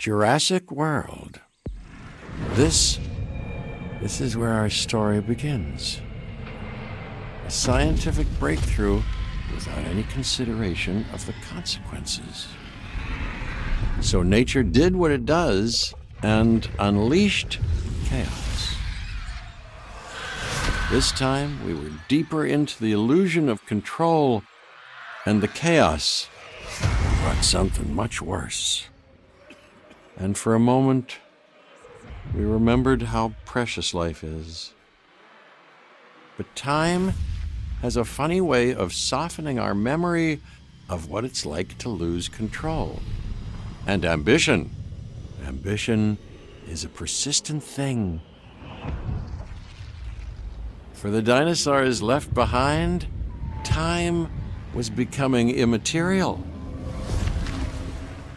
Jurassic World. This is where our story begins. A scientific breakthrough without any consideration of the consequences. So nature did what it does and unleashed chaos. This time, we were deeper into the illusion of control, and the chaos brought something much worse. And for a moment, we remembered how precious life is. But time has a funny way of softening our memory of what it's like to lose control. And ambition. Ambition is a persistent thing. For the dinosaurs left behind, time was becoming immaterial.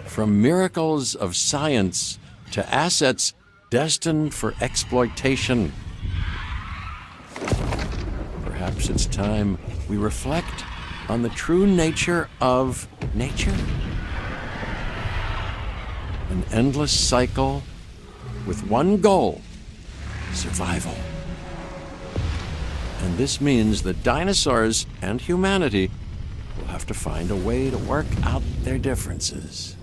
From miracles of science to assets destined for exploitation. Perhaps it's time we reflect on the true nature of nature. An endless cycle with one goal: survival. And this means that dinosaurs and humanity will have to find a way to work out their differences.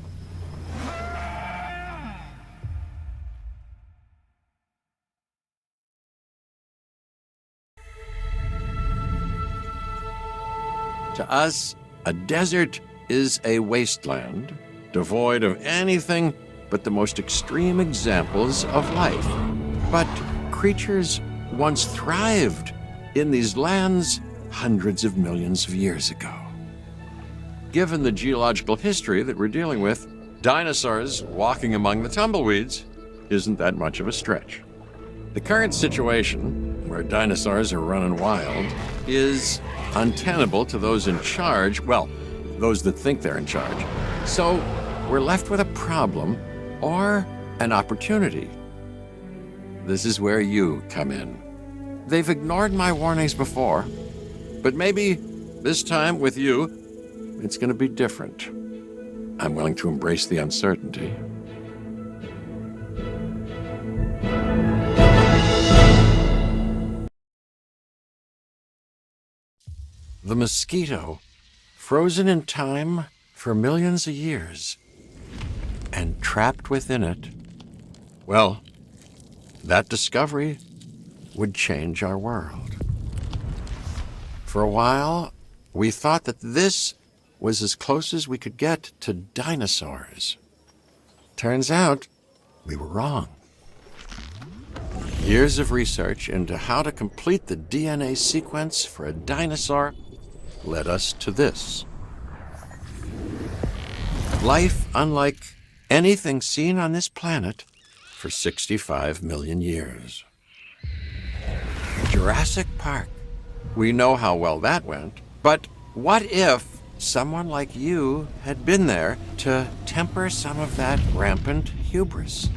To us, a desert is a wasteland, devoid of anything but the most extreme examples of life. But creatures once thrived in these lands hundreds of millions of years ago. Given the geological history that we're dealing with, dinosaurs walking among the tumbleweeds isn't that much of a stretch. The current situation, where dinosaurs are running wild, is untenable to those in charge, well, those that think they're in charge. So we're left with a problem or an opportunity. This is where you come in. They've ignored my warnings before, but maybe this time with you, it's going to be different. I'm willing to embrace the uncertainty. The mosquito, frozen in time for millions of years, and trapped within it, well, that discovery would change our world. For a while, we thought that this was as close as we could get to dinosaurs. Turns out, we were wrong. Years of research into how to complete the DNA sequence for a dinosaur led us to this. Life unlike anything seen on this planet for 65 million years. Jurassic Park. We know how well that went, but what if someone like you had been there to temper some of that rampant hubris?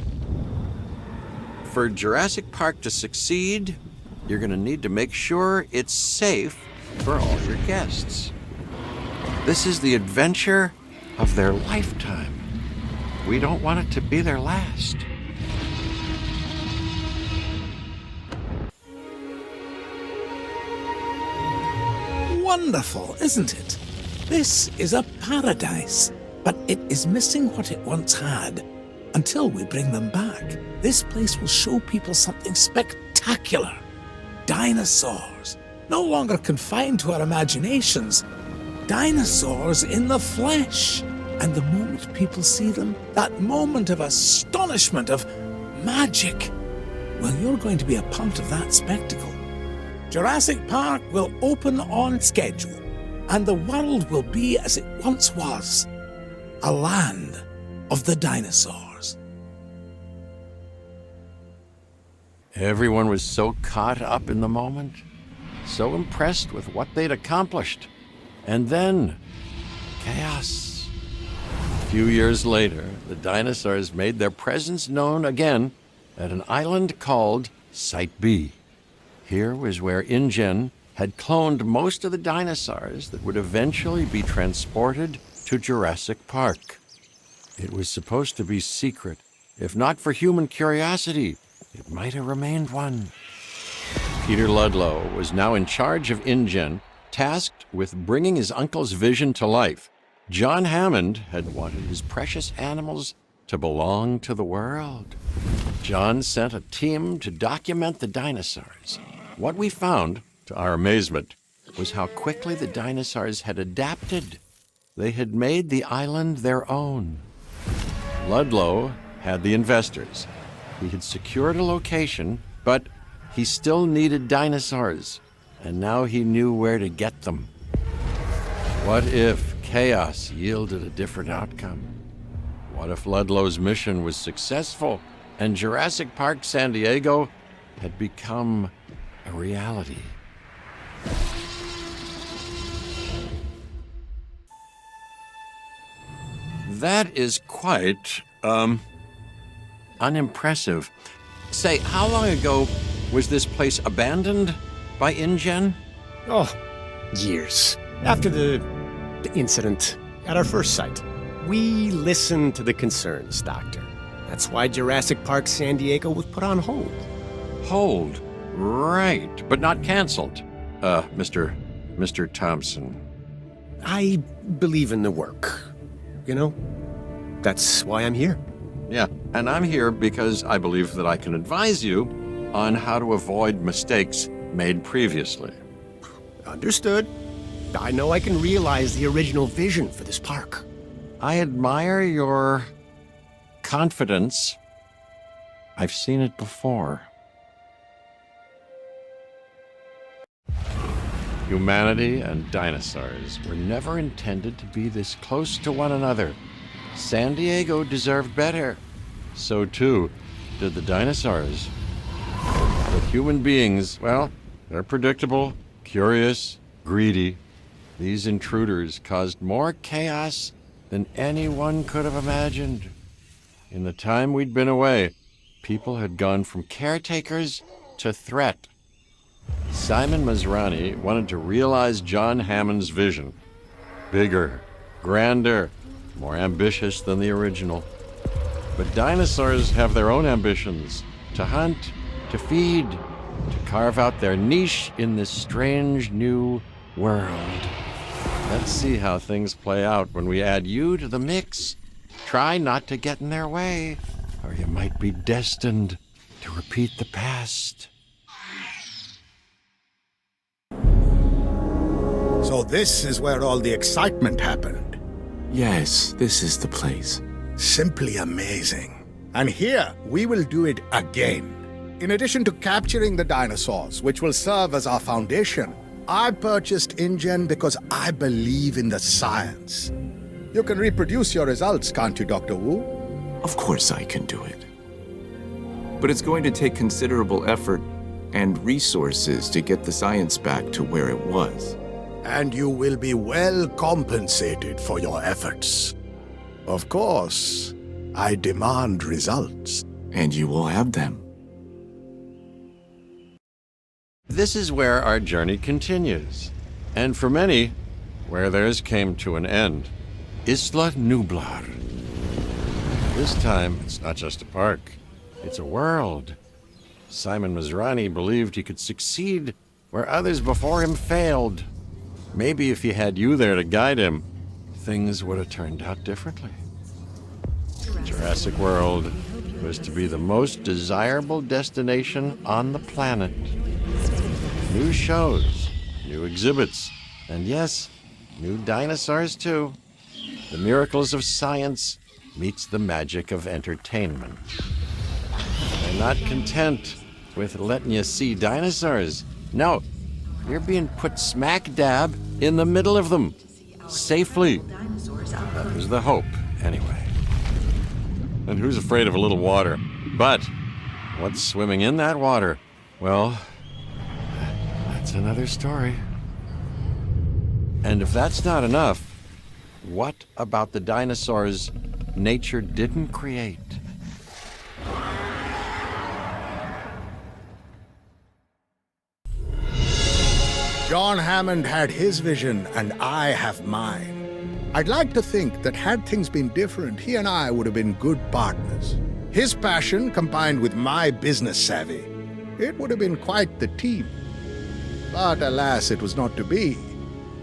For Jurassic Park to succeed, you're going to need to make sure it's safe for all your guests. This is the adventure of their lifetime. We don't want it to be their last. Wonderful, isn't it? This is a paradise, but it is missing what it once had. Until we bring them back, this place will show people something spectacular. Dinosaurs, no longer confined to our imaginations. Dinosaurs in the flesh. And the moment people see them, that moment of astonishment, of magic, well, you're going to be a part of that spectacle. Jurassic Park will open on schedule, and the world will be as it once was, a land of the dinosaurs. Everyone was so caught up in the moment, so impressed with what they'd accomplished. And then, chaos. A few years later, the dinosaurs made their presence known again at an island called Site B. Here was where InGen had cloned most of the dinosaurs that would eventually be transported to Jurassic Park. It was supposed to be secret. If not for human curiosity, it might have remained one. Peter Ludlow was now in charge of InGen, tasked with bringing his uncle's vision to life. John Hammond had wanted his precious animals to belong to the world. John sent a team to document the dinosaurs. What we found, to our amazement, was how quickly the dinosaurs had adapted. They had made the island their own. Ludlow had the investors. He had secured a location, but he still needed dinosaurs, and now he knew where to get them. What if chaos yielded a different outcome? What if Ludlow's mission was successful and Jurassic Park San Diego had become a reality? That is quite, unimpressive. Say, how long ago was this place abandoned by InGen? Oh, years. After the incident at our first site. We listened to the concerns, Doctor. That's why Jurassic Park San Diego was put on hold. Hold. Right, but not canceled. Mr. Thompson. I believe in the work. You know? That's why I'm here. Yeah, and I'm here because I believe that I can advise you on how to avoid mistakes made previously. Understood. I know I can realize the original vision for this park. I admire your confidence. I've seen it before. Humanity and dinosaurs were never intended to be this close to one another. San Diego deserved better. So too did the dinosaurs. But human beings, well, they're predictable, curious, greedy. These intruders caused more chaos than anyone could have imagined. In the time we'd been away, people had gone from caretakers to threat. Simon Masrani wanted to realize John Hammond's vision. Bigger, grander, more ambitious than the original. But dinosaurs have their own ambitions: to hunt, to feed, to carve out their niche in this strange new world. Let's see how things play out when we add you to the mix. Try not to get in their way, or you might be destined to repeat the past. So this is where all the excitement happened. Yes, this is the place. Simply amazing. And here, we will do it again. In addition to capturing the dinosaurs, which will serve as our foundation, I purchased InGen because I believe in the science. You can reproduce your results, can't you, Dr. Wu? Of course I can do it. But it's going to take considerable effort and resources to get the science back to where it was. And you will be well compensated for your efforts. Of course, I demand results. And you will have them. This is where our journey continues, and for many, where theirs came to an end. Isla Nublar. This time, it's not just a park, it's a world. Simon Masrani believed he could succeed where others before him failed. Maybe if he had you there to guide him, things would have turned out differently. Jurassic World was to be the most desirable destination on the planet. New shows, new exhibits, and yes, new dinosaurs too. The miracles of science meets the magic of entertainment. They're not content with letting you see dinosaurs. No, you're being put smack dab in the middle of them, safely. That was the hope, anyway. And who's afraid of a little water? But what's swimming in that water? Well, that's another story. And if that's not enough, what about the dinosaurs nature didn't create? John Hammond had his vision, and I have mine. I'd like to think that had things been different, he and I would have been good partners. His passion combined with my business savvy, it would have been quite the team. But alas, it was not to be.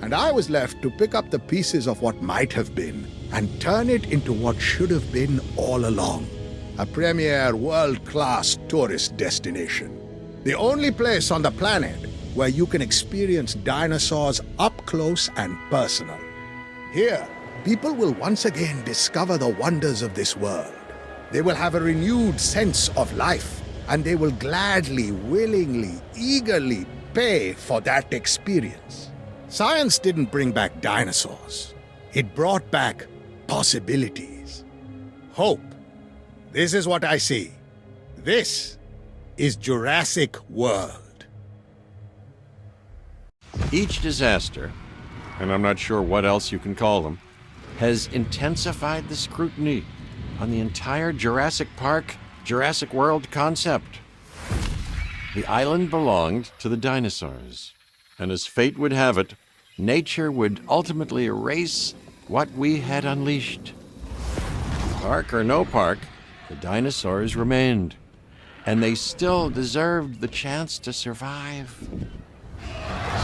And I was left to pick up the pieces of what might have been and turn it into what should have been all along. A premier world-class tourist destination. The only place on the planet where you can experience dinosaurs up close and personal. Here, people will once again discover the wonders of this world. They will have a renewed sense of life, and they will gladly, willingly, eagerly pay for that experience. Science didn't bring back dinosaurs. It brought back possibilities. Hope. This is what I see. This is Jurassic World. Each disaster, and I'm not sure what else you can call them, has intensified the scrutiny on the entire Jurassic Park, Jurassic World concept. The island belonged to the dinosaurs, and as fate would have it, nature would ultimately erase what we had unleashed. Park or no park, the dinosaurs remained, and they still deserved the chance to survive.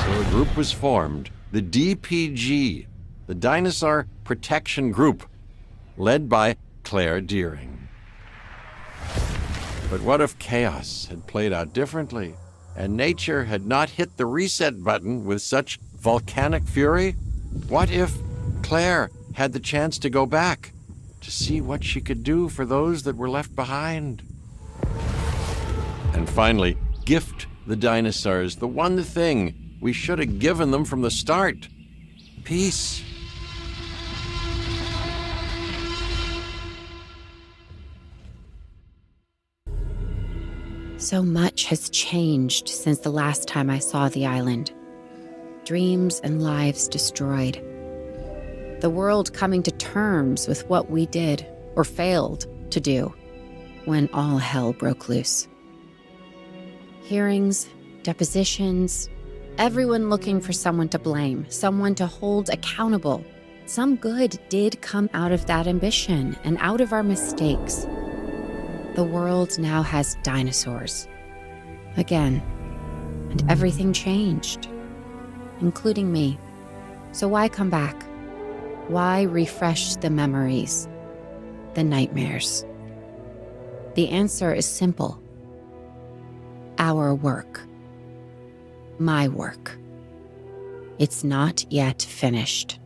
So a group was formed, the DPG, the Dinosaur Protection Group, led by Claire Deering. But what if chaos had played out differently, and nature had not hit the reset button with such volcanic fury? What if Claire had the chance to go back, to see what she could do for those that were left behind? And finally, gift the dinosaurs the one thing we should have given them from the start: peace. So much has changed since the last time I saw the island. Dreams and lives destroyed. The world coming to terms with what we did, or failed to do, when all hell broke loose. Hearings, depositions, everyone looking for someone to blame, someone to hold accountable. Some good did come out of that ambition and out of our mistakes. The world now has dinosaurs. Again. And everything changed. Including me. So why come back? Why refresh the memories? The nightmares? The answer is simple. Our work. My work. It's not yet finished.